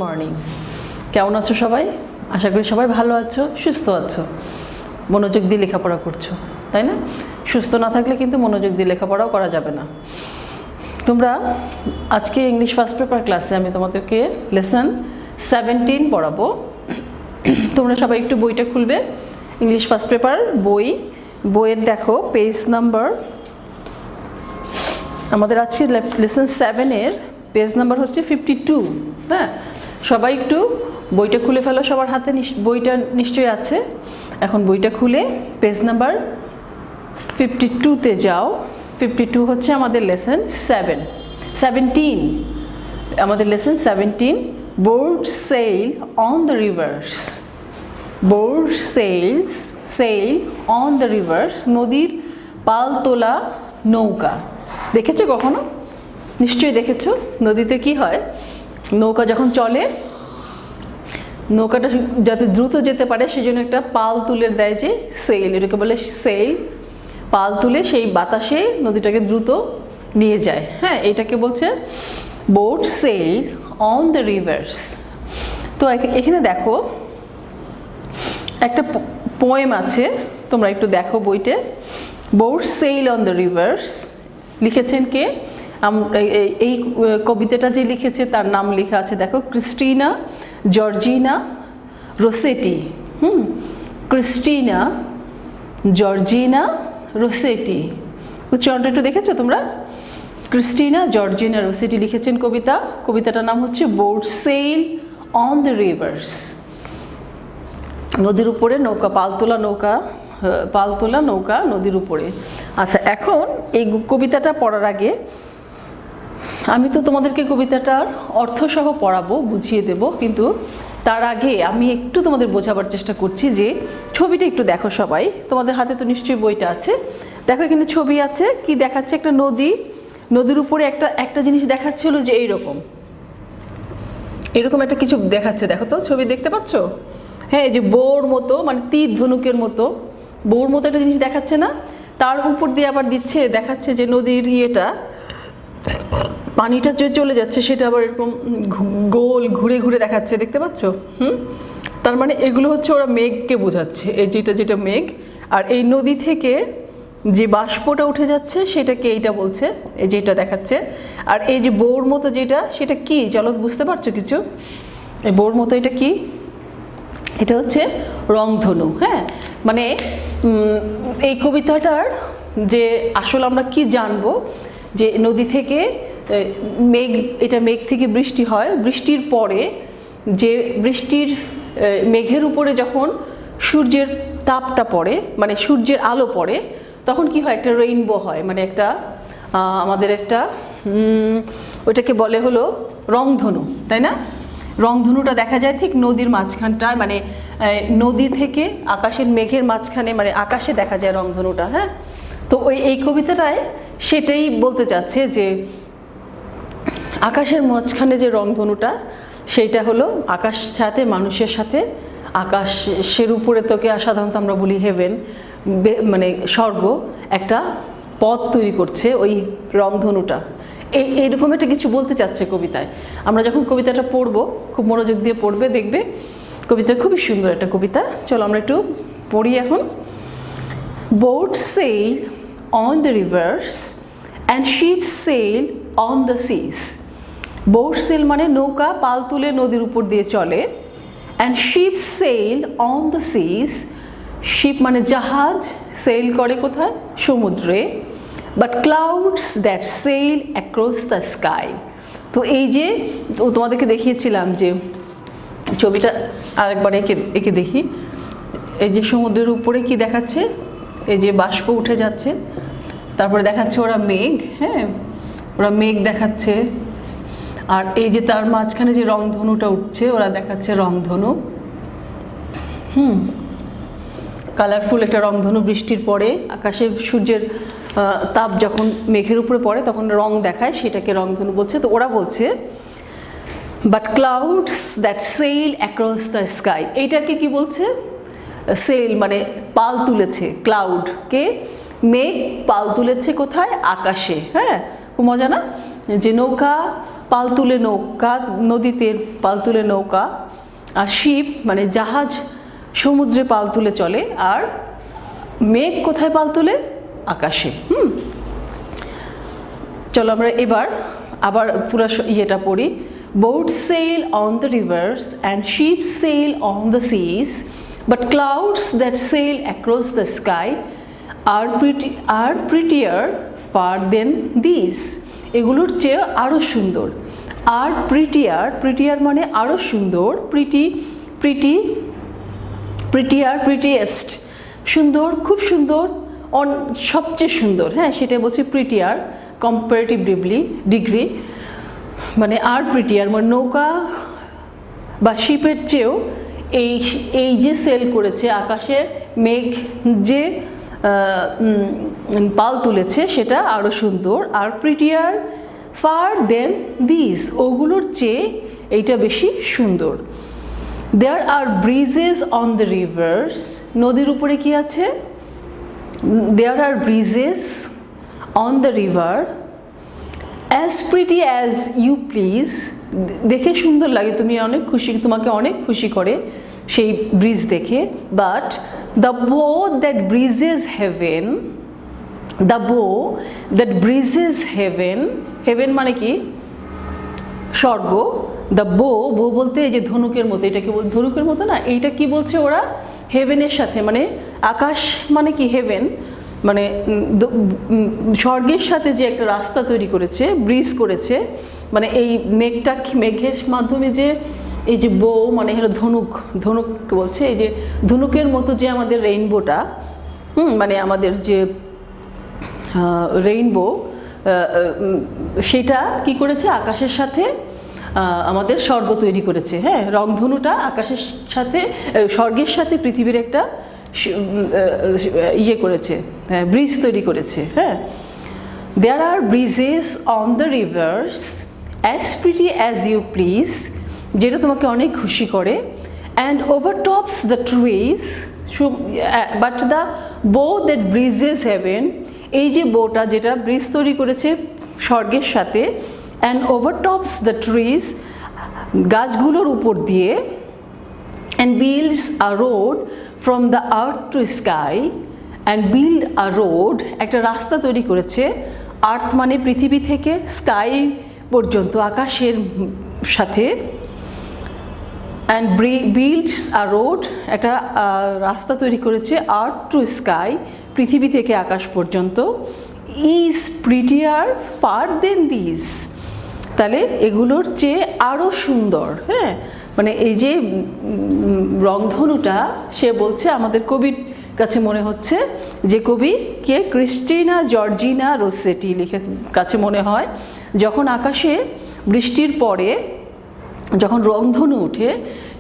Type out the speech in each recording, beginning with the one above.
Morning, কেমন আছো সবাই? আশা করি সবাই ভালো আছো, সুস্থ আছো, মনোযোগ দিয়ে লেখাপড়া করছো, তাই না? সুস্থ না থাকলে কিন্তু মনোযোগ দিয়ে লেখাপড়াও করা যাবে না। তোমরা আজকে ইংলিশ ফার্স্ট পেপার ক্লাসে আমি তোমাদেরকে লেসন 17 পড়াবো। তোমরা সবাই একটু বইটা খুলবে, ইংলিশ ফার্স্ট পেপার বইয়ের দেখো পেজ নাম্বার, আমাদের আজকে লেসন 7-এর পেজ নাম্বার হচ্ছে 52। হ্যাঁ, সবাই একটু বইটা খুলে ফেলো, সবার হাতে বইটা নিশ্চয়ই আছে। এখন বইটা খুলে পেজ নাম্বার 52-তে যাও। 52 হচ্ছে আমাদের লেসন 17, আমাদের lesson 17, boat sail on the rivers. Boat sail on the rivers, নদীর পাল তোলা নৌকা। দেখেছো কখনো? নিশ্চয়ই দেখেছো। নদীতে কি হয়, নৌকা যখন চলে, নৌকাটা যাতে দ্রুত যেতে পারে সেজন্য একটা পাল তুলে দেয়, যে সেল, এটাকে বলে সেল। পাল তুলে সেই বাতাসে নদীটাকে দ্রুত নিয়ে যায়। হ্যাঁ, এটাকে বলছে boat sail on the rivers. তো এখানে দেখো একটা পোয়েম আছে, তোমরা একটু দেখো বইতে। Boat sail on the rivers লিখেছেন কে? এই কবিতাটা যে লিখেছে তার নাম লেখা আছে, দেখো, ক্রিস্টিনা জর্জিনা রোসেটি। ক্রিস্টিনা জর্জিনা রোসেটি, উচ্চারণটা একটু দেখেছো তোমরা? ক্রিস্টিনা জর্জিনা রোসেটি লিখেছেন কবিতাটার নাম হচ্ছে boat sail on the rivers. নদীর উপরে নৌকা, পালতোলা নৌকা নদীর উপরে। আচ্ছা, এখন এই কবিতাটা পড়ার আগে আমি তো তোমাদেরকে কবিতাটার অর্থসহ পড়াবো, বুঝিয়ে দেব, কিন্তু তার আগে আমি একটু তোমাদের বোঝাবার চেষ্টা করছি যে ছবিটা একটু দেখো সবাই। তোমাদের হাতে তো নিশ্চয়ই বইটা আছে। দেখো এখানে ছবি আছে, কি দেখাচ্ছে? একটা নদীর উপরে একটা জিনিস দেখাচ্ছে, হলো যে এরকম একটা কিছু দেখাচ্ছে। দেখো তো, ছবি দেখতে পাচ্ছ? হ্যাঁ, এই যে বোর মতো, মানে তীর ধনুকের মতো বোর মতো একটা জিনিস দেখাচ্ছে না? তার উপর দিয়ে আবার দেখাচ্ছে যে নদীর পানিটা যে চলে যাচ্ছে সেটা আবার এরকম গোল ঘুরে ঘুরে দেখাচ্ছে, দেখতে পাচ্ছ? তার মানে এগুলো হচ্ছে ওরা মেঘকে বোঝাচ্ছে, এই যেটা মেঘ। আর এই নদী থেকে যে বাষ্পটা উঠে যাচ্ছে সেটাকে এইটা বলছে, এই যেটা দেখাচ্ছে। আর এই যে বোর মতো যেটা, সেটা কি? চলো, বুঝতে পারছো কিছু? এই বোর মতো এটা কি? এটা হচ্ছে রংধনু। হ্যাঁ, মানে এই কবিতাটার যে আসলে আমরা কি জানবো, যে নদী থেকে মেঘ থেকে বৃষ্টি হয়, বৃষ্টির পরে যে মেঘের উপরে যখন সূর্যের তাপটা পড়ে, মানে সূর্যের আলো পড়ে, তখন কি হয়? একটা রেইনবো হয়, মানে আমাদের ওইটাকে বলে হলো রংধনু, তাই না? রংধনুটা দেখা যায় ঠিক নদীর মাঝখানটায়, মানে নদী থেকে আকাশের মেঘের মাঝখানে, মানে আকাশে দেখা যায় রংধনুটা। হ্যাঁ, তো এই কবিতাটায় সেটাই বলতে চাচ্ছে যে আকাশের মাঝখানে যে রংধনুটা, সেইটা হলো আকাশ সাথে মানুষের সাথে, আকাশের উপরে তোকে সাধারণত আমরা বলি হেভেন, মানে স্বর্গ, একটা পথ তৈরি করছে ওই রংধনুটা। এইরকম একটা কিছু বলতে চাচ্ছে কবিতায়। আমরা যখন কবিতাটা পড়বো, খুব মনোযোগ দিয়ে পড়বে, দেখবে কবিতা খুবই সুন্দর একটা কবিতা। চলো আমরা একটু পড়ি এখন। Boat sail on the rivers and ship sail on the seas. Boat sail মানে নৌকা পাল তুলে নদীর উপর দিয়ে চলে। And ship sail on the seas, ship মানে জাহাজ, সেল করে কোথায়? সমুদ্রে। But clouds that sail across the sky. তো এই যে তোমাদেরকে দেখিয়েছিলাম যে ছবিটা, আরেকবার একে দেখি। এই যে সমুদ্রের উপরে কি দেখাচ্ছে? এই যে বাষ্প উঠে যাচ্ছে, তারপরে দেখাচ্ছে ওরা মেঘ। হ্যাঁ, ওরা মেঘ দেখাচ্ছে। আর এই যে তার মাঝখানে যে রংধনুটা উঠছে, ওরা দেখাচ্ছে রংধনু। কালারফুল একটা রংধনু। বৃষ্টির পরে আকাশে সূর্যের তাপ যখন মেঘের উপরে পড়ে তখন রং দেখায়, সেটাকে রংধনু বলছে। তো ওরা বলছে but clouds that sail across the sky, এইটাকে কি বলছে? সেল মানে পাল তুলেছে। ক্লাউড কে? মেঘ পাল তুলেছে কোথায়? আকাশে। হ্যাঁ, খুব মজা না? যে নৌকা পালতুলে নৌকা, নদীতে পালতুলে নৌকা, আর শিপ মানে জাহাজ সমুদ্রে পাল তুলে চলে, আর মেঘ কোথায় পাল তুলে? আকাশে। চলো আমরা এবার আবার পুরো ইয়েটা পড়ি। Boats sail on the rivers and ships sail on the seas, but clouds that sail across the sky are prettier far than these. এগুলোর চেয়ে আরও সুন্দর। আর প্রিটিয়ার মানে আরও সুন্দর, প্রিটিয়েস্ট, সুন্দর, খুব সুন্দর, সবচেয়ে সুন্দর, হ্যাঁ সেটাই বলছি প্রিটিয়ার কম্পারেটিভ ডিগ্রি, মানে আর প্রিটিয়ার মানে নৌকা বা শিপের চেয়েও এই যে সেল করেছে আকাশে মেঘ যে পাল তুলেছে সেটা আরও সুন্দর। আর প্রিটিয়ার ফার দেন দিস, ওগুলোর চেয়ে এইটা বেশি সুন্দর। There are bridges on the rivers, নদীর উপরে কি আছে? There are bridges on the river as pretty as you please, দেখে সুন্দর লাগে, তোমাকে অনেক খুশি করে সেই ব্রিজ দেখে। But the bow that bridges haven, the bow that bridges haven, haven মানে কি? স্বর্গ। দ্য বো বলতে এই যে ধনুকের মতো, এটাকে ধনুকের মতো না, এইটা কি বলছে ওরা? হেভেনের সাথে, মানে আকাশ মানে কি? হেভেন মানে স্বর্গের সাথে যে একটা রাস্তা তৈরি করেছে, ব্রিজ করেছে, মানে এই মেঘের মাধ্যমে যে এই যে বো মানে হলো ধনুক বলছে, এই যে ধনুকের মতো যে আমাদের রেইনবোটা, মানে আমাদের যে রেইনবো, সেটা কি করেছে? আকাশের সাথে আমাদের স্বর্গ তৈরি করেছে। হ্যাঁ, রংধনুটা আকাশের সাথে, স্বর্গের সাথে পৃথিবীর একটা ইয়ে করেছে, ব্রিজ তৈরি করেছে। হ্যাঁ, there are bridges on the rivers as pretty as you please, যেটা তোমাকে অনেক খুশি করে। And overtops the trees, but the bow that bridges heaven, এই যে বোটা যেটা ব্রিজ তৈরি করেছে স্বর্গের সাথে, অ্যান্ড ওভারটপস দ্য ট্রিজ, গাছগুলোর উপর দিয়ে, and builds a road from the earth to sky, and build a road, একটা রাস্তা তৈরি করেছে, আর্থ মানে পৃথিবী থেকে স্কাই পর্যন্ত, আকাশের সাথে, অ্যান্ড বিল্ডস আ রোড, একটা রাস্তা তৈরি করেছে, আর্থ টু স্কাই, পৃথিবী থেকে আকাশ পর্যন্ত, is prettier far than this, তাহলে এগুলোর চেয়ে আরও সুন্দর। হ্যাঁ, মানে এই যে রংধনুটা, সে বলছে আমাদের কবির কাছে মনে হচ্ছে যে কবি কে? ক্রিস্টিনা জর্জিনা রসেটি কাছে মনে হয়, যখন আকাশে বৃষ্টির পরে যখন রংধনু ওঠে,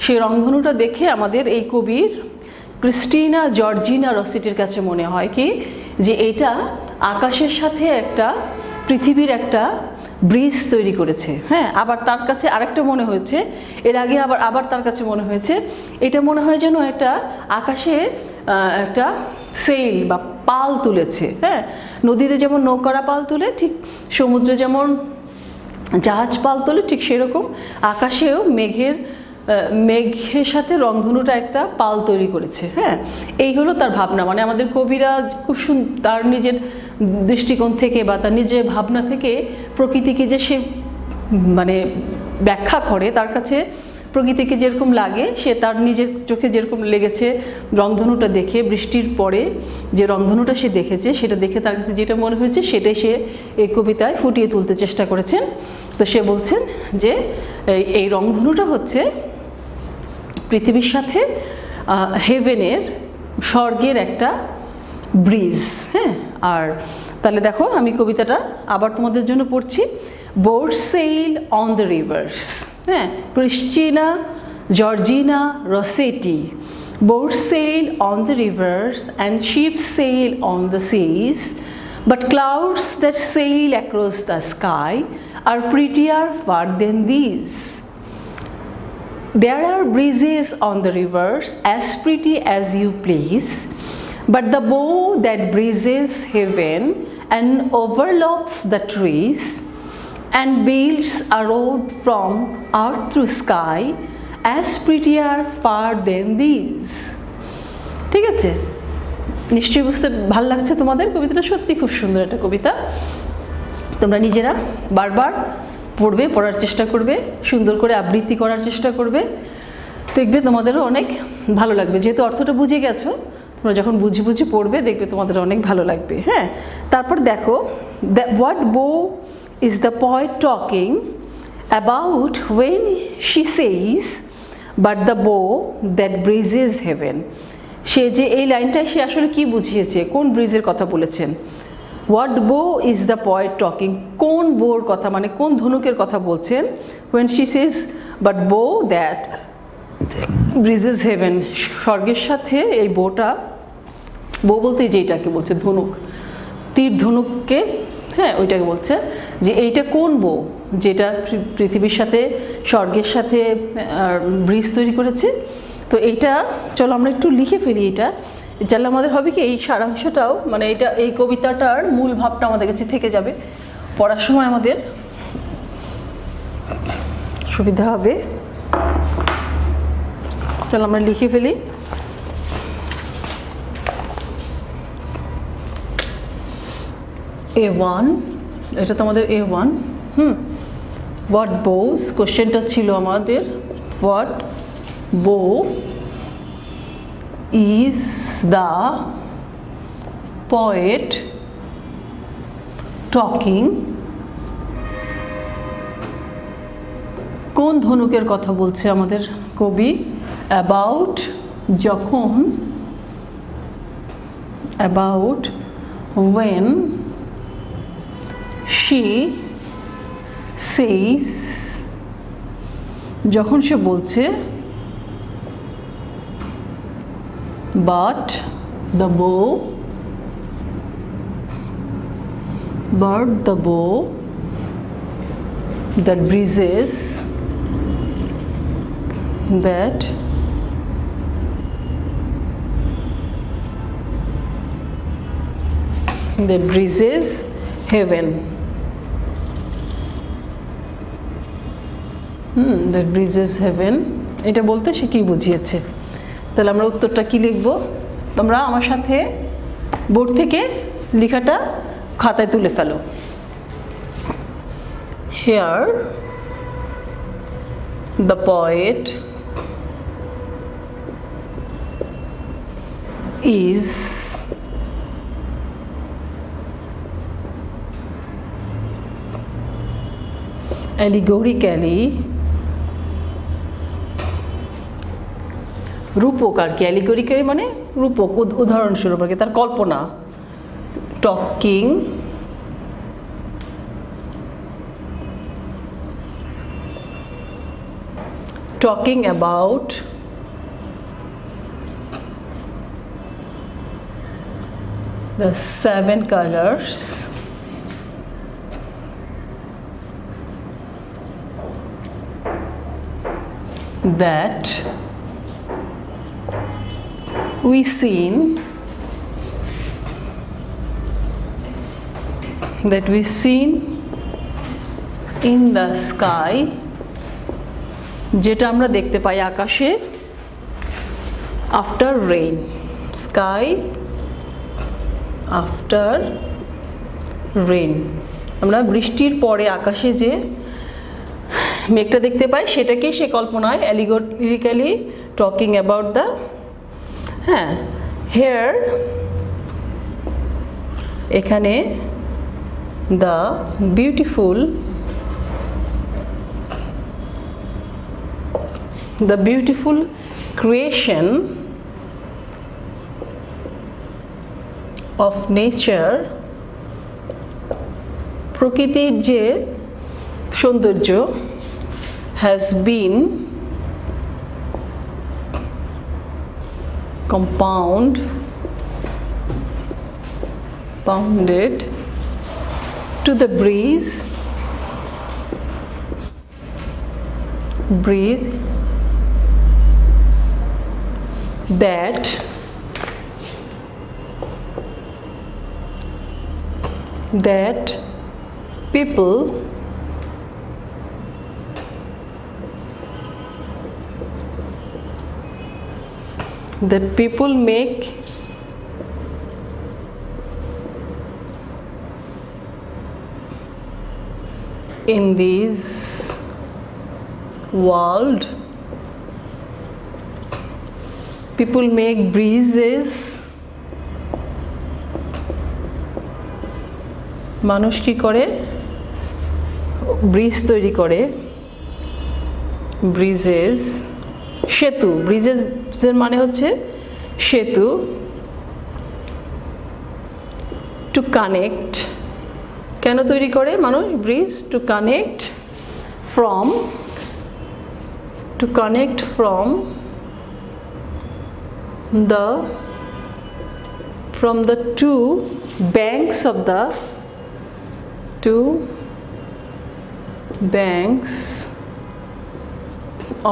সেই রংধনুটা দেখে আমাদের এই কবির ক্রিস্টিনা জর্জিনা রসেটির কাছে মনে হয় কি, যে এটা আকাশের সাথে একটা পৃথিবীর একটা ব্রিজ তৈরি করেছে। হ্যাঁ, আবার তার কাছে আরেকটা মনে হয়েছে, এর আগে আবার তার কাছে মনে হয়েছে, এটা মনে হয় যেন একটা আকাশে একটা সেল বা পাল তুলেছে। হ্যাঁ, নদীতে যেমন নৌকারা পাল তুলে, ঠিক সমুদ্রে যেমন জাহাজ পাল তোলে, ঠিক সেরকম আকাশেও মেঘের সাথে রংধনুটা একটা পাল তৈরি করেছে। হ্যাঁ, এই হলো তার ভাবনা, মানে আমাদের কবিরা খুব তার নিজের দৃষ্টিকোণ থেকে বা তার নিজের ভাবনা থেকে প্রকৃতিকে যে সে মানে ব্যাখ্যা করে, তার কাছে প্রকৃতিকে যেরকম লাগে, সে তার নিজের চোখে যেরকম লেগেছে রংধনুটা দেখে, বৃষ্টির পরে যে রংধনুটা সে দেখেছে, সেটা দেখে তার কাছে যেটা মনে হয়েছে সেটাই সে এই কবিতায় ফুটিয়ে তুলতে চেষ্টা করেছেন। তো সে বলছেন যে এই রংধনুটা হচ্ছে পৃথিবীর সাথে হেভেনের, স্বর্গের একটা ব্রিজ। হ্যাঁ, আর তাহলে দেখো আমি কবিতাটা আবার তোমাদের জন্য পড়ছি। Boats sail on the rivers. হ্যাঁ, Christina Georgina Rossetti. Boats sail on the rivers and ships sail on the seas, but clouds that sail across the sky are prettier far than these. There are breezes on the rivers as pretty as you please, but the bow that breezes heaven and overlaps the trees, and builds a road from earth to sky as prettier far than these. ঠিক আছে, নিশ্চয়ই বুঝতে ভালো লাগছে তোমাদের। কবিতাটা সত্যি খুব সুন্দর একটা কবিতা। তোমরা নিজেরা বারবার পড়বে, পড়ার চেষ্টা করবে, সুন্দর করে আবৃত্তি করার চেষ্টা করবে, দেখবে তোমাদেরও অনেক ভালো লাগবে। যেহেতু অর্থটা বুঝে গেছো, তোমরা যখন বুঝে বুঝে পড়বে দেখবে তোমাদের অনেক ভালো লাগবে। হ্যাঁ, তারপর দেখো, what bow is the poet talking about when she says but the bow that breezes heaven? সে যে এই লাইনটায় সে আসলে কি বুঝিয়েছে, কোন ব্রিজের কথা বলেছেন? হোয়াট বো ইজ দ্য পয়েট টকিং, কোন বোর কথা, মানে কোন ধনুকের কথা বলছেন? হোয়েন শি সেজ বাট বো দ্যাট ব্রিজেস হেভেন, স্বর্গের সাথে এই বোটা, বো বলতে যেটাকে বলছে ধনুক, তীর ধনুককে, হ্যাঁ ওইটাকে বলছে যে এইটা কোন বো যেটা পৃথিবীর সাথে স্বর্গের সাথে ব্রিজ তৈরি করেছে। তো এইটা চলো আমরা একটু লিখে ফেলি। এটা জানলে আমাদের হবে কি, এই সারাংশটাও মানে এটা এই কবিতাটার মূল ভাবটা আমাদের কাছে থেকে যাবে, পড়ার সময় আমাদের সুবিধা হবে। চলো আমরা লিখে ফেলি। A1, এটা তো আমাদের A1। হোয়াট বোস, কোশ্চেনটা ছিল আমাদের হোয়াট বো is the poet talking, কোন ধনুকের কথা বলছে আমাদের কবি? about, যখন, about when she says, যখন সে বলছে but the bow that breezes, that breezes heaven, that breezes heaven, এটা বলতে সে কি বুঝিয়েছে? তাহলে আমরা উত্তরটা কি লিখব? তোমরা আমার সাথে বোর্ড থেকে লেখাটা খাতায় তুলে ফেলো। Here the poet is allegorically, রূপক আর কি, অ্যালিগরিক্যালি মানে রূপক, উদাহরণস্বরূপ আর কি, তার কল্পনা। talking about the 7 colors that we seen in the sky, যেটা আমরা দেখতে পাই আকাশে, after rain, sky after rain, আমরা বৃষ্টির পরে আকাশে যে মেঘটা দেখতে পাই সেটাকে সে কল্পনায় অ্যালিগরিক্যালি টকিং অ্যাবাউট দ্য, হ্যাঁ, হেয়ার, এখানে the beautiful creation of nature, প্রকৃতির যে সৌন্দর্য, has been compounded to the breeze that people that people make in this world. People make breezes. মানুষ কি করে? ব্রিজ তৈরি করে। ব্রিজেস, সেতু। ব্রিজেসের মানে হচ্ছে সেতু। টু কানেক্ট, কেন তৈরি করে মানুষ bridge? To connect from the two banks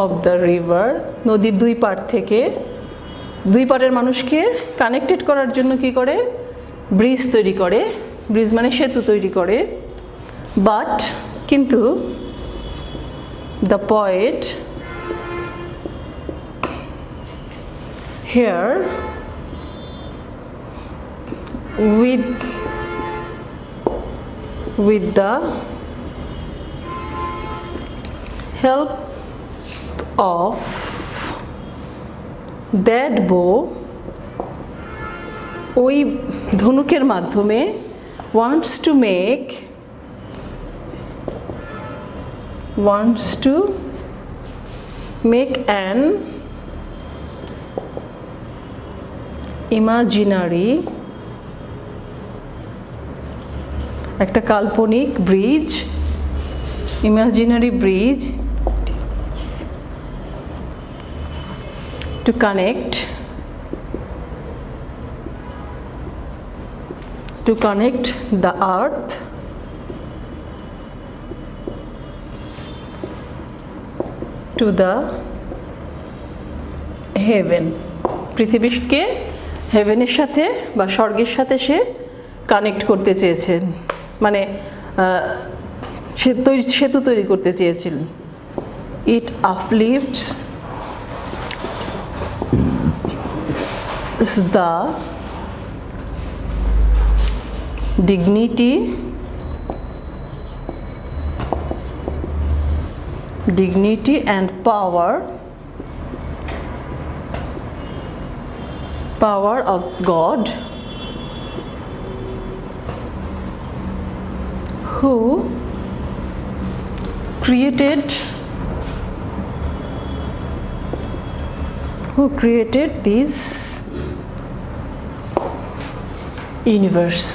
of the river, নদীর দুই পাড় থেকে, দুই পাড়ের মানুষকে কানেক্টেড করার জন্য কি করে? ব্রিজ তৈরি করে। ব্রিজ মানে সেতু তৈরি করে। বাট কিন্তু the poet here with the help of that bow, ওই ধনুকের মাধ্যমে wants to make an imaginary, একটা কাল্পনিক bridge, imaginary bridge to connect the earth to the heaven, পৃথিবীকে হেভেনের সাথে বা স্বর্গের সাথে সে কানেক্ট করতে চেয়েছেন, মানে সেতু তৈরি করতে চেয়েছিলেন। It uplifts the dignity and power of God, who created this universe,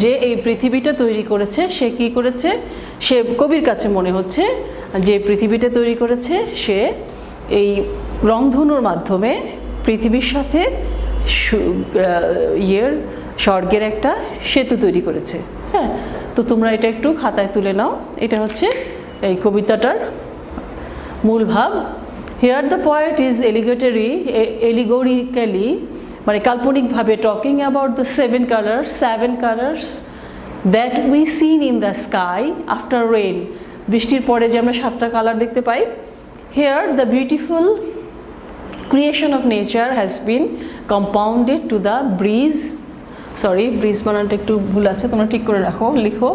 যে এই পৃথিবীটা তৈরি করেছে, সে কি করেছে? সে কবির কাছে মনে হচ্ছে যে পৃথিবীটা তৈরি করেছে সে এই রংধনুর মাধ্যমে পৃথিবীর সাথে স্বর্গের একটা সেতু তৈরি করেছে। হ্যাঁ, তো তোমরা এটা একটু খাতায় তুলে নাও। এটা হচ্ছে এই কবিতাটার মূল ভাব। Here the poet is allegorically, মানে কাল্পনিকভাবে talking about the seven colours that we seen in the sky after rain, বৃষ্টির পরে যে আমরা 7টা কালার দেখতে পাই। Here the beautiful creation of nature has been compounded to the breeze, bridge বানানটা একটু ভুল আছে, তোমরা ঠিক করে লিখো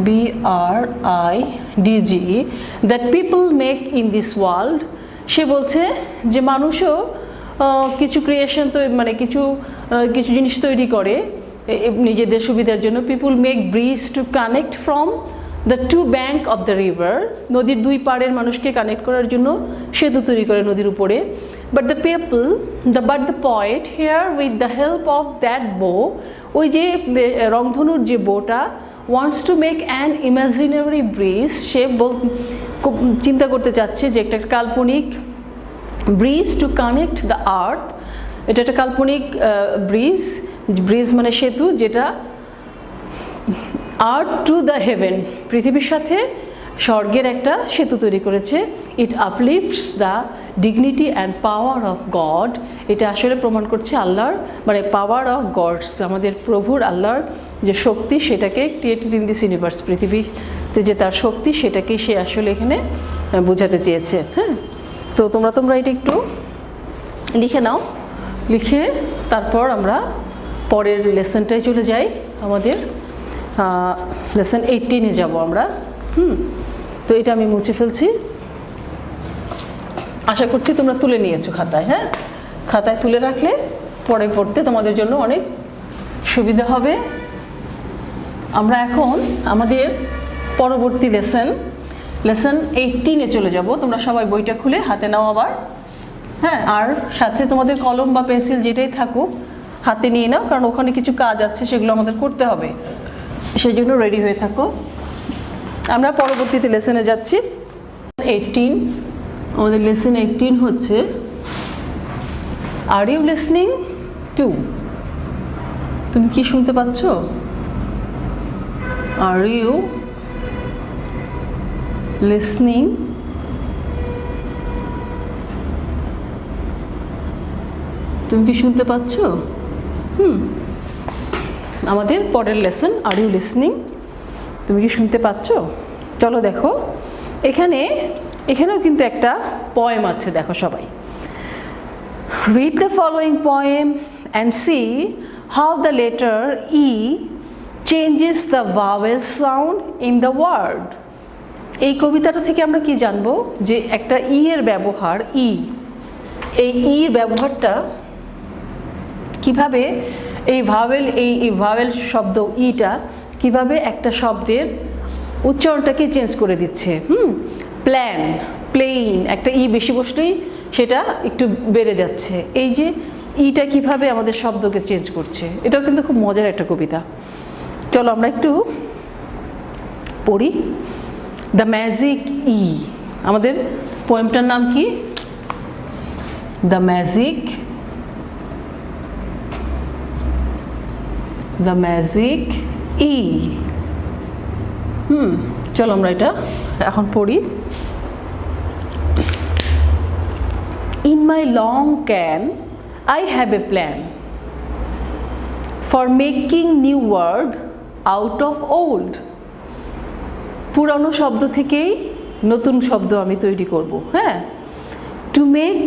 BRIDG, that people make in this world. সে বলছে যে মানুষও কিছু ক্রিয়েশন তো মানে কিছু জিনিস তৈরি করে নিজেদের সুবিধার জন্য। People make bridge to connect from the two bank of the river, নদীর দুই পাড়ের মানুষকে কানেক্ট করার জন্য সেতু তৈরি করে নদীর উপরে। But the poet here with the help of that বো, ওই যে রংধনুর যে বোটা, wants to make an imaginary breeze, সে চিন্তা করতে চাচ্ছে যে একটা কাল্পনিক bridge to connect the earth, এটা একটা কাল্পনিক ব্রিজ মানে সেতু, যেটা আর্থ টু দ্য হেভেন, পৃথিবীর সাথে স্বর্গের একটা সেতু তৈরি করেছে। It uplifts the dignity and power of God, এটা আসলে প্রমাণ করছে আল্লাহর মানে পাওয়ার অফ গডস, আমাদের প্রভুর আল্লাহর যে শক্তি সেটাকে ক্রিয়েটেড ইন দিস ইউনিভার্স, পৃথিবী যে তার শক্তি, সেটাকে সে আসলে এখানে বোঝাতে চেয়েছে। হ্যাঁ, তো তোমরা এটা একটু লিখে নাও। লিখে তারপর আমরা পরের লেসনটায় চলে যাই। আমাদের লেসন 18-এ যাব আমরা। তো এটা আমি মুছে ফেলছি। আশা করছি তোমরা তুলে নিয়েছো খাতায়। হ্যাঁ, খাতায় তুলে রাখলে পরে পড়তে তোমাদের জন্য অনেক সুবিধা হবে। আমরা এখন আমাদের পরবর্তী লেসন 18-এ চলে যাব। তোমরা সবাই বইটা খুলে হাতে নাও আবার। হ্যাঁ, আর সাথে তোমাদের কলম বা পেন্সিল যেটাই থাকুক হাতে নিয়ে নাও, কারণ ওখানে কিছু কাজ আছে সেগুলো আমাদের করতে হবে, সেই জন্য রেডি হয়ে থাকো। আমরা পরবর্তীতে লেসনে যাচ্ছি। 18, আমাদের লেসন 18 হচ্ছে আর ইউ লিসনিং টু? তুমি কি শুনতে পাচ্ছ? Are you listening? তুমি কি শুনতে পাচ্ছ? আমাদের পরের লেসন আর ইউ লিসনিং, তুমি কি শুনতে পাচ্ছ? চলো দেখো, এখানেও কিন্তু একটা পোয়েম আছে। দেখো সবাই, read the following poem and see how the letter E changes the vowel sound in the word. এই কবিতাটা থেকে আমরা কি জানবো? যে একটা ই এর ব্যবহার, এই এর ব্যবহারটা কিভাবে এই ভাওয়েল শব্দ ইটা কিভাবে একটা শব্দের উচ্চারণটাকে চেঞ্জ করে দিচ্ছে। প্লেইন, একটা ই বেশি বসলেই সেটা একটু বেড়ে যাচ্ছে। এই যে ইটা কিভাবে আমাদের শব্দকে চেঞ্জ করছে, এটাও কিন্তু খুব মজার একটা কবিতা। চলো আমরা একটু পড়ি। দ্য ম্যাজিক ই, আমাদের পোয়েমটার নাম কি? দ্য ম্যাজিক ই। চলো আমরা এটা এখন পড়ি। In my long can, I have a plan for making new word out of old. পুরানো শব্দ থেকেই নতুন শব্দ আমি তৈরি করব। হ্যাঁ, to make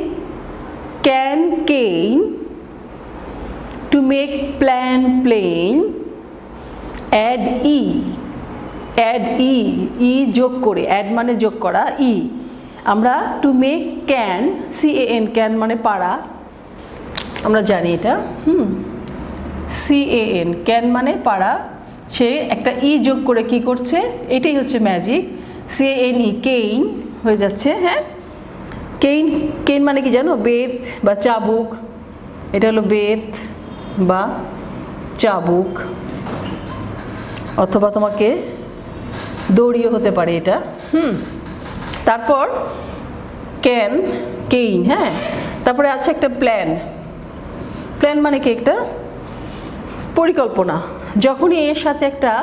can cane, to make plan plain, add e, যোগ করে, add মানে যোগ করা, আমরা টু মেক ক্যান, CAN মানে পারা, আমরা জানি এটা। CAN ক্যান মানে পারা, সে একটা যোগ করে কি করছে, এটাই হচ্ছে ম্যাজিক। CANE কেইন হয়ে যাচ্ছে। হ্যাঁ, কেইন মানে কি জানো? বেত বা চাবুক। এটা হলো বেত বা চাবুক, অথবা তোমাকে দড়িও হতে পারে এটা। তারপর কেইন। হ্যাঁ, তারপরে আছে একটা প্ল্যান মানে কি? একটা পরিকল্পনা। যখনই এর সাথে একটা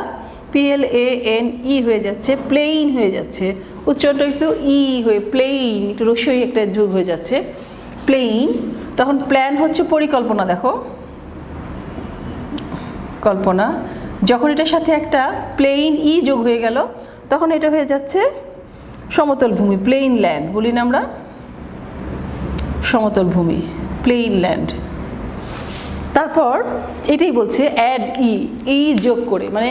PLANE হয়ে যাচ্ছে, প্লেইন হয়ে যাচ্ছে, উচ্চারণটা একটু হয়ে প্লেইন, একটু রসই একটা যোগ হয়ে যাচ্ছে, প্লেইন, তখন প্ল্যান হচ্ছে পরিকল্পনা। দেখো, কল্পনা। যখন এটার সাথে একটা প্লেইন যোগ হয়ে গেল, তখন এটা হয়ে যাচ্ছে সমতল ভূমি, প্লেইন ল্যান্ড বলি না আমরা, সমতল ভূমি, প্লেইন ল্যান্ড। তারপর এটাই বলছে অ্যাড যোগ করে, মানে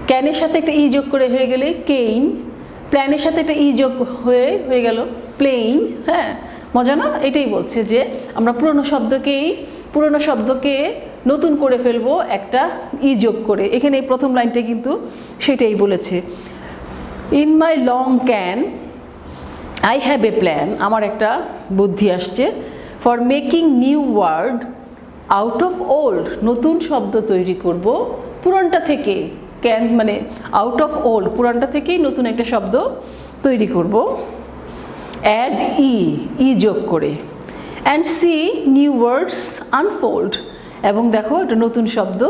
ক্যানের সাথে একটা যোগ করে হয়ে গেলে কেইন, প্ল্যানের সাথে একটা যোগ হয়ে গেল প্লেইন। হ্যাঁ, মজা না? এটাই বলছে যে আমরা পুরনো শব্দকে নতুন করে ফেলবো একটা যোগ করে। এখানে এই প্রথম লাইনটা কিন্তু সেটাই বলেছে। In my long can I have a plan, আমার একটা বুদ্ধি আসছে, for making new word out of old, নতুন শব্দ তৈরি করব পুরানটা থেকে। ক্যান মানে আউট অফ ওল্ড, পুরানটা থেকেই নতুন একটা শব্দ তৈরি করব। অ্যাড যোগ করে, and see new words unfold, এবং দেখো একটা নতুন শব্দ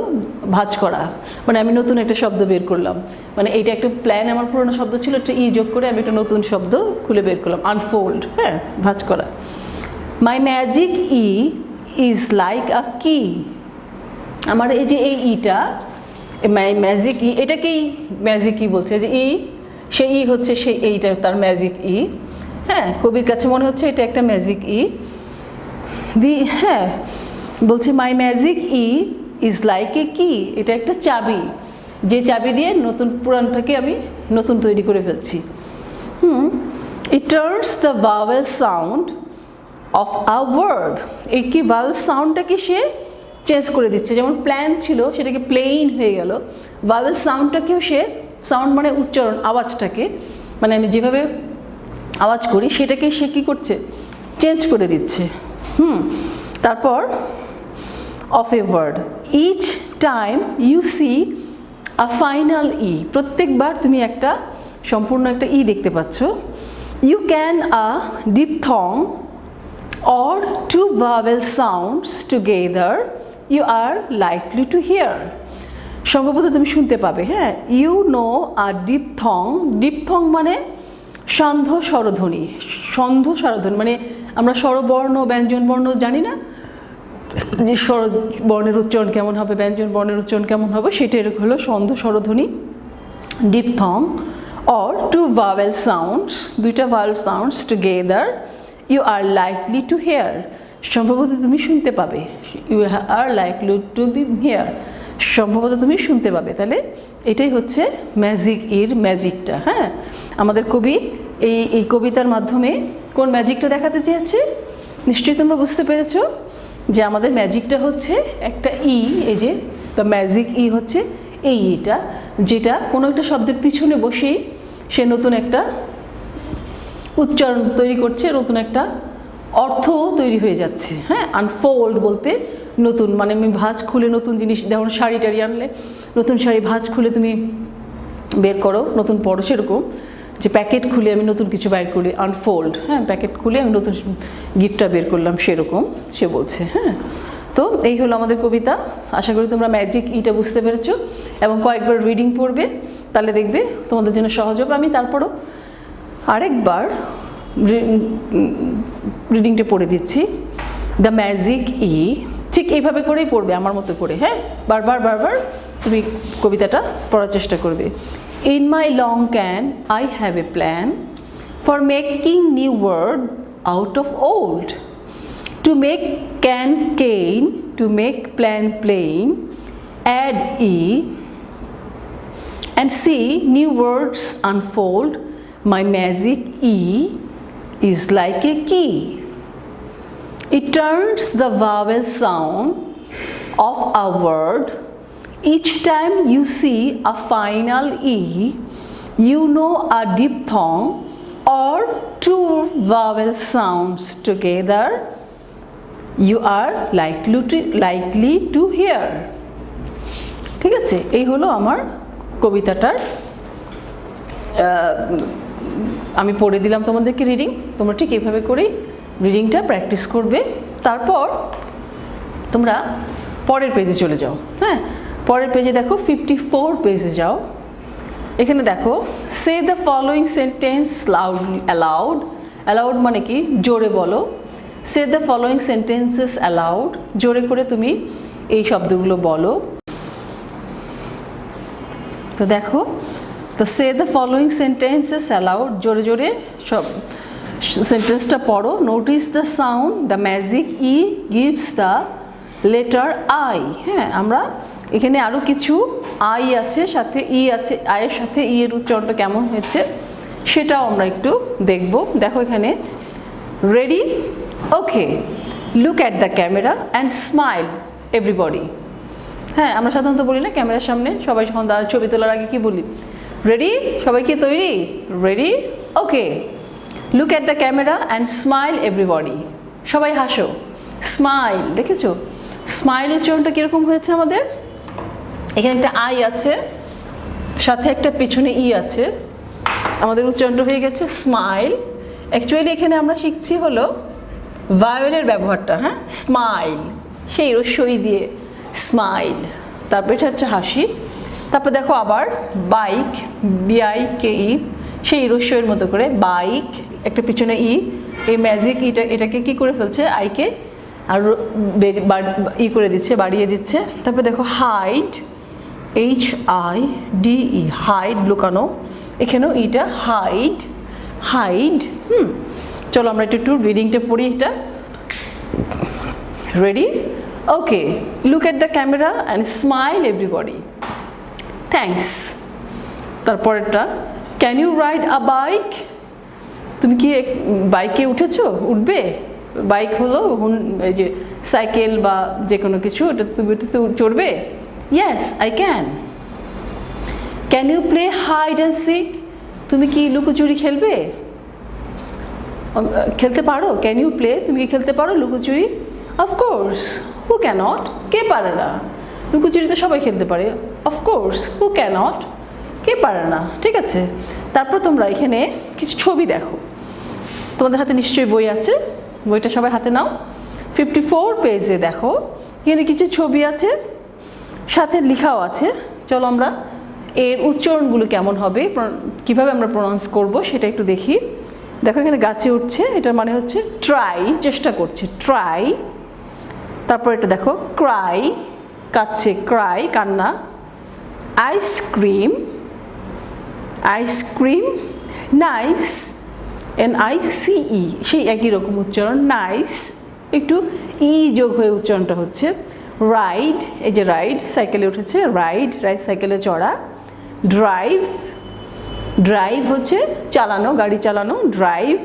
ভাঁজ করা, মানে আমি নতুন একটা শব্দ বের করলাম, মানে এইটা একটা প্ল্যান, আমার পুরনো শব্দ ছিল, একটা যোগ করে আমি একটা নতুন শব্দ খুলে বের করলাম, আনফোল্ড। হ্যাঁ, ভাঁজ করা। মাই ম্যাজিক ইজ লাইক আ কি, আমার এই যে এই ইটা, মাই ম্যাজিক এটাকেই ম্যাজিক বলছে, যে সেই ই হচ্ছে সেই এইটা তার ম্যাজিক ই। হ্যাঁ, কবির কাছে মনে হচ্ছে এটা একটা ম্যাজিক ই। হ্যাঁ, বলছে my magic E is like a কি, এটা একটা চাবি, যে চাবি দিয়ে নতুন পুরানটাকে আমি নতুন তৈরি করে ফেলছি। It turns the vowel sound of a word, এই কি ভাওয়েল সাউন্ডটাকে সে চেঞ্জ করে দিচ্ছে। যেমন প্ল্যান ছিল সেটাকে প্লেইন হয়ে গেল, ভাওয়েল সাউন্ডটাকেও সে, সাউন্ড মানে উচ্চারণ, আওয়াজটাকে, মানে আমি যেভাবে আওয়াজ করি সেটাকে সে কী করছে, চেঞ্জ করে দিচ্ছে। তারপর of a word, each time you see a final E, প্রত্যেকবার তুমি একটা সম্পূর্ণ একটা ই দেখতে পাচ্ছ। You can a diphthong or two vowel sounds together you are likely to hear, সম্ভবত তুমি শুনতে পাবে। হ্যাঁ, you know a diphthong, diphthong মানে সান্ধ্য স্বরধ্বনি, সন্ধ স্বরধ্বনি মানে আমরা স্বরবর্ণ ব্যঞ্জন বর্ণ জানি না যে স্বর বর্ণের উচ্চারণ কেমন হবে, ব্যঞ্জন বর্ণের উচ্চারণ কেমন হবে, সেটা এরকম হলো সন্ধ স্বরধ্বনি, diphthong. or two vowel sounds, দুইটা vowel sounds together you are likely to hear, সম্ভবত তুমি শুনতে পাবে। you are likely to be hear, সম্ভবত তুমি শুনতে পাবে। তাহলে এটাই হচ্ছে ম্যাজিক এর ম্যাজিকটা। হ্যাঁ, আমাদের কবি এই কবিতার মাধ্যমে কোন ম্যাজিকটা দেখাতে চেয়েছে নিশ্চয়ই তোমরা বুঝতে পেরেছো, যে আমাদের ম্যাজিকটা হচ্ছে একটা ই, এই যে দ্য ম্যাজিক ই হচ্ছে এই ইটা, যেটা কোনো একটা শব্দের পিছনে বসেই সে নতুন একটা উচ্চারণ তৈরি করছে, নতুন একটা অর্থ তৈরি হয়ে যাচ্ছে। হ্যাঁ, আনফোল্ড বলতে নতুন, মানে আমি ভাঁজ খুলে নতুন জিনিস, যেমন শাড়ি টাড়ি আনলে নতুন শাড়ি ভাঁজ খুলে তুমি বের করো, নতুন পরো, সেরকম যে প্যাকেট খুলে আমি নতুন কিছু বের করি, আনফোল্ড। হ্যাঁ, প্যাকেট খুলে আমি নতুন গিফটটা বের করলাম, সেরকম সে বলছে। হ্যাঁ, তো এই হলো আমাদের কবিতা। আশা করি তোমরা ম্যাজিক ইটা বুঝতে পেরেছো এবং কয়েকবার রিডিং পড়বে, তাহলে দেখবে তোমাদের জন্য সহজ হবে। আমি তারপরও আরেকবার রিডিংটা পড়ে দিচ্ছি। দ্য ম্যাজিক ই, ঠিক এইভাবে করেই পড়বে আমার মতো করে। হ্যাঁ, বারবার বারবার তুমি কবিতাটা পড়ার চেষ্টা করবে। In my long can I have a plan for making new word out of old, to make can cane, to make plan plane, add E and see new words unfold, my magic E is like a key, it turns the vowel sound of a word, each time you see a final E you know a diphthong or two vowel sounds together you are likely to hear। ঠিক আছে, এই হলো আমার কবিতাটার, আমি পড়ে দিলাম তোমাদেরকে reading. তোমরা ঠিক এইভাবে করেই রিডিংটা প্র্যাকটিস করবে। তারপর তোমরা পরের পেজে চলে যাও। হ্যাঁ, পরের পেজে দেখো 54 পেজে যাও। এখানে দেখো say the following sentence loudly, aloud, aloud মানে কি জোরে বলো। Say the following sentences aloud, জোরে করে তুমি এই শব্দগুলো বলো। তো দেখো, তো say the following sentences aloud, জোরে জোরে সব সেন্টেন্সটা পড়ো। Notice the sound the magic E gives the letter I. হ্যাঁ, আমরা এখানে আরও কিছু আই আছে, সাথে ই আছে, আয়ের সাথে ই এর উচ্চারণটা কেমন হয়েছে সেটাও আমরা একটু দেখব। দেখো এখানে ready, okay, look at the camera and smile everybody. হ্যাঁ, আমরা সাধারণত বলি না ক্যামেরার সামনে সবাই ছবি তোলার আগে কি বলি, রেডি, সবাই কি তৈরি, ready, okay, look at the camera and smile everybody, সবাই হাসো, স্মাইল। দেখেছো স্মাইল উচ্চারণটা কীরকম হয়েছে আমাদের, এখানে একটা আই আছে, সাথে একটা পেছনে ই আছে, আমাদের উচ্চারণটা হয়ে গেছে স্মাইল। অ্যাকচুয়ালি এখানে আমরা শিখছি হলো ভাওয়েলের ব্যবহারটা। হ্যাঁ, স্মাইল সেই রস্যই দিয়ে স্মাইল, তারপর এটা হচ্ছে হাসি। তারপর দেখো আবার বাইক, BIKE, সেই রস্যের মতো করে বাইক, একটা পিছনে ই, এই ম্যাজিক এটাকে কি করে ফেলছে, আইকে আর ই করে দিচ্ছে, বাড়িয়ে দিচ্ছে। তারপর দেখো হাইড, HIDE, হাইড লুকানো, এখানেও ইটা হাইড, হাইড। চলো আমরা একটু রিডিংটা পড়ি এটা। Ready? Okay, look at the camera and smile everybody. Thanks. তারপরেরটা, can you ride a bike? তুমি কি বাইকে উঠেছো? উঠবে? বাইক হলো এই যে সাইকেল বা যে কোনো কিছু, এটা তুমি চড়বে? Yes I can. Can you play hide and seek? তুমি কি লুকোচুরি খেলবে? খেলতে পারো? Can you play? তুমি কি খেলতে পারো লুকোচুরি? অফকোর্স। হু ক্যানট? কে পারে না? লুকোচুরি তো সবাই খেলতে পারে। অফকোর্স। হু ক্যানট? কে পারে না? ঠিক আছে। তারপর তোমরা এখানে কিছু ছবি দেখো। তোমাদের হাতে নিশ্চয়ই বই আছে, বইটা সবাই হাতে নাও। 54 পেজে দেখো, এখানে কিছু ছবি আছে, সাথে লেখাও আছে। চলো আমরা এর উচ্চারণগুলো কেমন হবে, কিভাবে আমরা প্রনাউন্স করব সেটা একটু দেখি। দেখো এখানে গাছে উঠছে, এটার মানে হচ্ছে ট্রাই, চেষ্টা করছে, ট্রাই। তারপর এটা দেখো ক্রাই, কাচ্ছে, ক্রাই, কান্না। Ice cream, ice cream. নাইস, NICE, সেই একই রকম উচ্চারণ, নাইস, একটু ই যোগ হয়ে উচ্চারণটা হচ্ছে। রাইড, এই যে রাইড, সাইকেলে উঠেছে, রাইড, রাইড সাইকেলে চড়া। ড্রাইভ, ড্রাইভ হচ্ছে চালানো, গাড়ি চালানো, ড্রাইভ।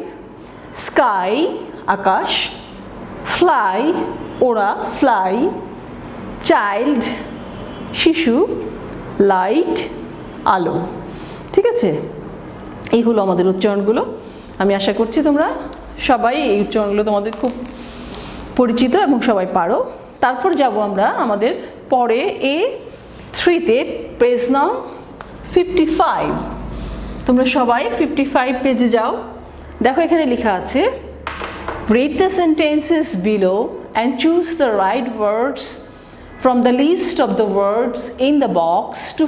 স্কাই, আকাশ। ফ্লাই, ওড়া, ফ্লাই। চাইল্ড, শিশু। লাইট, আলো। ঠিক আছে, এই হলো আমাদের উচ্চারণগুলো। আমি আশা করছি তোমরা সবাই এই উচ্চারণগুলো তোমাদের খুব পরিচিত এবং সবাই পারো। তারপর যাব আমরা আমাদের পরে A3-তে, পেজ নাও 55। তোমরা সবাই 55 পেজে যাও। দেখো এখানে লেখা আছে, read the sentences below and choose the right words from the list of the words in the box to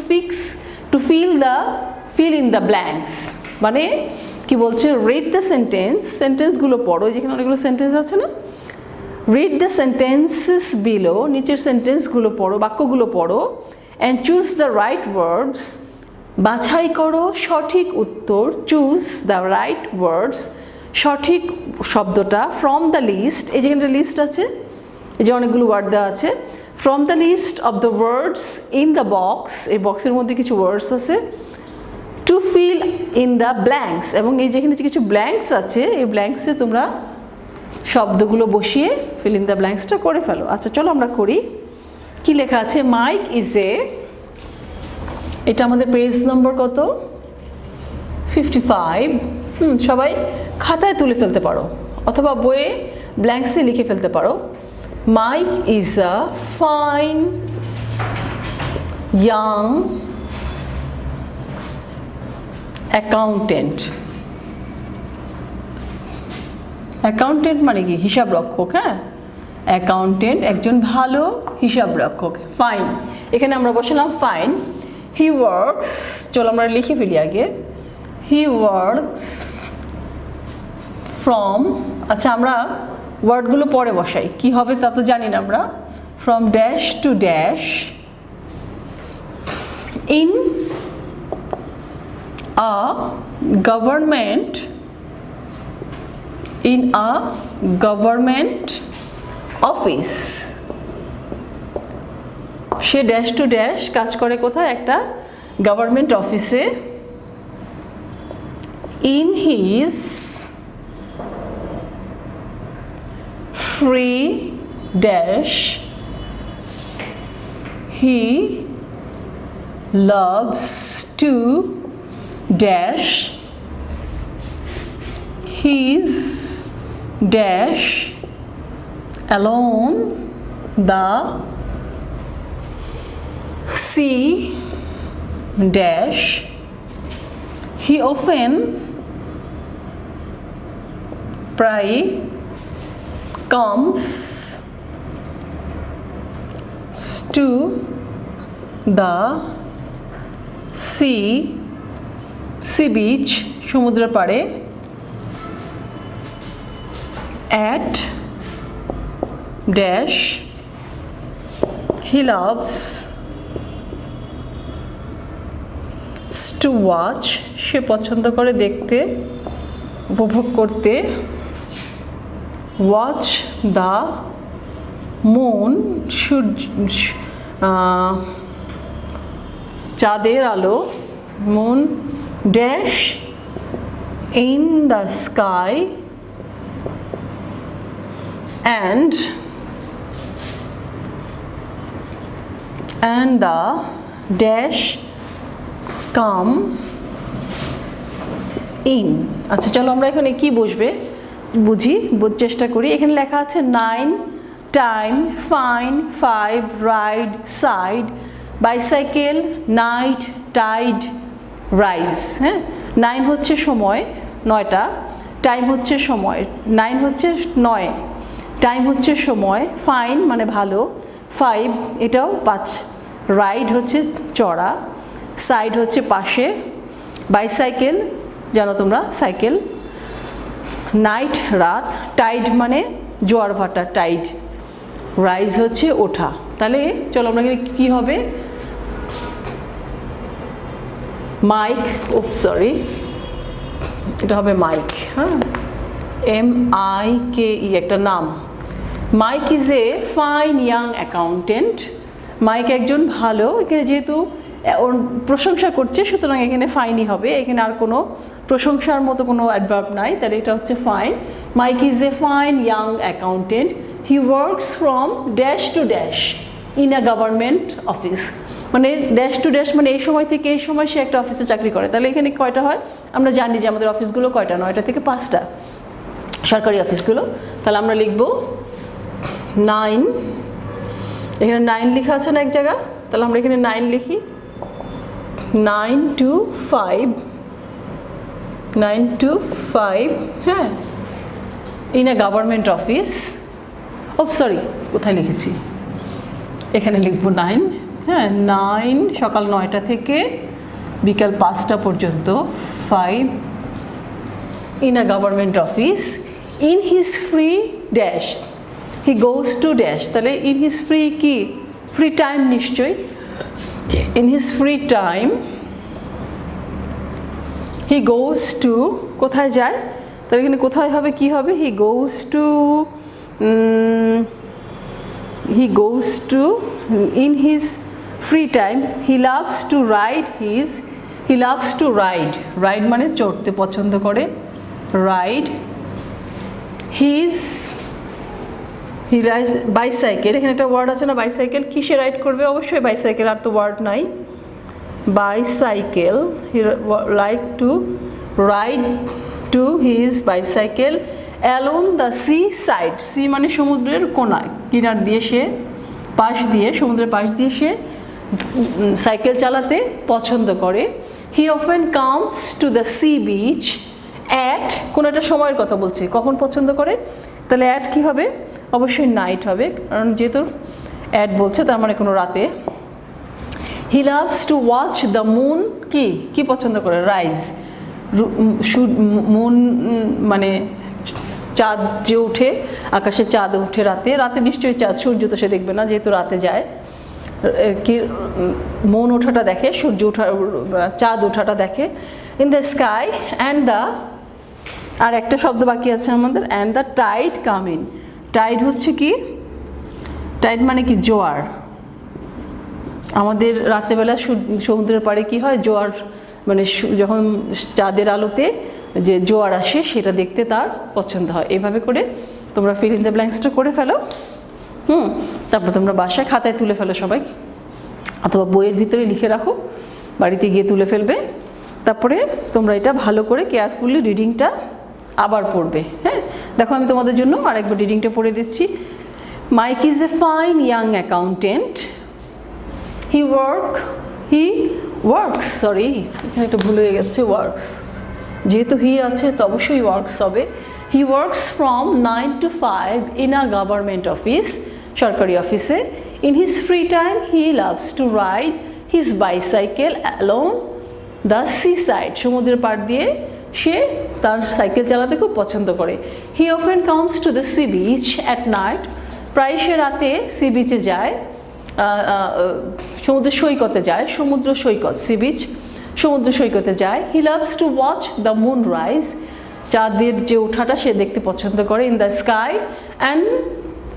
fill in the blanks। মানে কি বলছে, read the sentence, সেন্টেন্সগুলো পড়ো, যেখানে অনেকগুলো সেন্টেন্স আছে না, read the sentences below, নিচের সেন্টেন্সগুলো পড়ো, বাক্যগুলো পড়ো, and choose the right words, বাছাই করো সঠিক উত্তর, choose the right words, সঠিক শব্দটা, from the list, এই যেখানে লিস্ট আছে, এই যে অনেকগুলো ওয়ার্ড দেওয়া আছে, from the list of the words in the box, এই বক্সের মধ্যে কিছু ওয়ার্ডস আছে, to fill in the blanks, এবং এই যেখানে কিছু ব্ল্যাঙ্কস আছে, এই ব্ল্যাঙ্কসে তোমরা শব্দগুলো বসিয়ে fill in the blanksটা করে ফেলো। আচ্ছা চলো আমরা করি। কি লেখা আছে, মাইক ইজ এ, এটা আমাদের পেজ নম্বর কত, 55। সবাই খাতায় তুলে ফেলতে পারো অথবা বইয়ে ব্ল্যাঙ্কসে লিখে ফেলতে পারো। Mike is a fine young accountant. Accountant মানে কি, হিসাব রক্ষক। হ্যাঁ, অ্যাকাউন্টেন্ট একজন ভালো হিসাব রক্ষক। ফাইন, এখানে আমরা বসালাম ফাইন। হি ওয়ার্কস, চলো আমরা লিখে ফেলি আগে। হি ওয়ার্কস ফ্রম, আচ্ছা আমরা ওয়ার্ডগুলো পরে বসাই, কি হবে তা তো জানি না আমরা। From dash to dash in a government, in a government office। সে ড্যাশ টু ড্যাশ কাজ করে কোথায়, একটা গভর্নমেন্ট অফিসে। in his free dash he loves to dash his dash along the sea dash he often comes to the sea beach, সমুদ্রের পাড়ে, at dash he loves to watch, সে পছন্দ করে দেখতে, উপভোগ করতে, ওয়াচ দ্য মুন, চাঁদের আলো, moon dash in the sky and the dash come in। আচ্ছা চলো আমরা এখানে কি বুঝি চেষ্টা করি। এখানে লেখা আছে 9 time, fine, 5 ride, side, bicycle, night, tide, rise. হ্যাঁ, 9 হচ্ছে সময়, 9টা, টাইম হচ্ছে সময়, 9 হচ্ছে 9, টাইম হচ্ছে সময়, ফাইন মানে ভালো, 5 এটাও 5, রাইড হচ্ছে চড়া, সাইড হচ্ছে পাশে, বাইসাইকেল জানো তোমরা সাইকেল, নাইট রাত, টাইড মানে জোয়ার ভাটা টাইড, রাইজ হচ্ছে ওঠা। তাহলে চলো আমরা এখানে কী হবে, মাইক, সরি এটা হবে মাইক, হ্যাঁ, MIKE একটা নাম। Mike is a fine young accountant. Mike একজন ভালো, এখানে যেহেতু ওর প্রশংসা করছে সুতরাং এখানে ফাইনই হবে, এখানে আর কোনো প্রশংসার মতো কোনো অ্যাডভার্ব নাই, তাহলে এটা হচ্ছে fine. Mike is a fine young accountant, he works from dash to dash in a government office. মানে ড্যাশ টু ড্যাশ মানে এই সময় থেকে এই সময় সে একটা অফিসে চাকরি করে। তাহলে এখানে কয়টা হয়, আমরা জানি যে আমাদের অফিসগুলো কয়টা, 9টা থেকে 5টা সরকারি অফিসগুলো। তাহলে আমরা লিখব 9, এখানে 9 লেখা আছে না এক জায়গা, তাহলে আমরা এখানে 9 লিখি, 9 to 5, 9 to 5, হ্যাঁ, ইন এ গভর্নমেন্ট অফিস। ও সরি, কোথায় লিখেছি, এখানে লিখব 9, হ্যাঁ, 9 সকাল 9টা থেকে বিকাল 5টা পর্যন্ত, 5 in a government office, in his free dash, he goes to dash. তাহলে ইন হিজ ফ্রি কি, ফ্রি টাইম নিশ্চয়ই, in his free time he goes to, কোথায় যায়, তাহলে এখানে কোথায় হবে, কি হবে, he goes to in his free time he loves to ride ride মানে চড়তে পছন্দ করে, ride he rides bicycle, এখানে একটা ওয়ার্ড আছে না বাইসাইকেল, কিসে রাইড করবে, অবশ্যই বাইসাইকেল, আর তো ওয়ার্ড নাই, bicycle, he like to ride to his bicycle along the sea side, sea মানে সমুদ্রের কোনায়, কিনার দিয়ে সে, পাশ দিয়ে, সমুদ্রের পাশ দিয়ে সে সাইকেল চালাতে পছন্দ করে। হি often comes to the sea beach at, কোনো একটা সময়ের কথা বলছি, কখন পছন্দ করে, তাহলে অ্যাট কি হবে, অবশ্যই নাইট হবে, কারণ যেহেতু অ্যাট বলছে তার মানে কোনো রাতে। হি loves to watch the moon, কি পছন্দ করে, রাইজ, মুন মানে চাঁদ যে ওঠে, আকাশে চাঁদ ওঠে রাতে, রাতে নিশ্চয়ই চাঁদ, সূর্য তো সে দেখবে না যেহেতু রাতে যায়, কি মুন ওঠাটা দেখে, সূর্য ওঠা, চাঁদ ওঠাটা দেখে। In the sky and the, আর একটা শব্দ বাকি আছে আমাদের, and the tide come in. Tide হচ্ছে কি, টাইড মানে কি, জোয়ার। আমাদের রাত্রেবেলা সমুদ্রের পাড়ে কি হয়, জোয়ার মানে যখন চাঁদের আলোতে যে জোয়ার আসে সেটা দেখতে তার পছন্দ হয়। এইভাবে করে তোমরা ফিল ইন দ্য ব্ল্যাঙ্কসটা করে ফেলো, তারপর তোমরা বাসায় খাতায় তুলে ফেলো সবাই, অথবা বইয়ের ভিতরে লিখে রাখো, বাড়িতে গিয়ে তুলে ফেলবে। তারপরে তোমরা এটা ভালো করে কেয়ারফুলি রিডিংটা আবার পড়বে। হ্যাঁ, দেখো আমি তোমাদের জন্য আরেকবার রিডিংটা পড়ে দিচ্ছি। Mike is a fine young accountant, he works, sorry এখানে একটা ভুল হয়ে গেছে, ওয়ার্কস, যেহেতু হি আছে তো অবশ্যই ওয়ার্কস হবে। হি works from 9 to 5 in a government office, সরকারি অফিসে। In his free time he loves to ride his bicycle along the sea side, সমুদ্রের পাড় দিয়ে সে তার সাইকেল চালাতে খুব পছন্দ করে। হি often comes to the sea beach at night, প্রায় সে রাতে সি বিচে যায়, সমুদ্র সৈকতে যায়, সমুদ্র সৈকত সি বিচ, সমুদ্র সৈকতে যায়। He loves to watch the moon rise, চাঁদের যে ওঠাটা সে দেখতে পছন্দ করে। In the sky and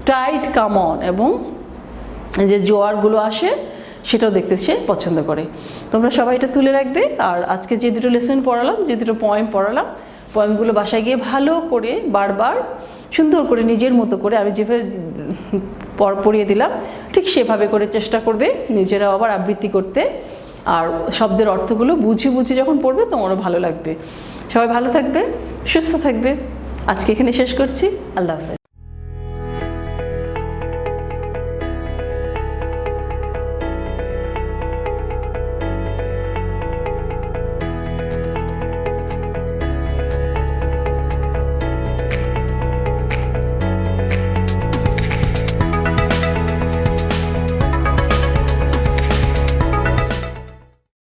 tide come on, এবং যে জোয়ারগুলো আসে সেটাও দেখতে সে পছন্দ করে। তোমরা সবাই এটা তুলে রাখবে। আর আজকে যে দুটো লেসন পড়ালাম, যে দুটো পয়েম পড়ালাম, পয়েমগুলো বাসায় গিয়ে ভালো করে বারবার সুন্দর করে নিজের মতো করে আমি যেভাবে পড়িয়ে দিলাম ঠিক সেভাবে করে চেষ্টা করবে নিজেরা আবার আবৃত্তি করতে। আর শব্দের অর্থগুলো বুঝে বুঝে যখন পড়বে তোমারও ভালো লাগবে। সবাই ভালো থাকবে, সুস্থ থাকবে। আজকে এখানে শেষ করছি। আল্লাহ হাফেজ।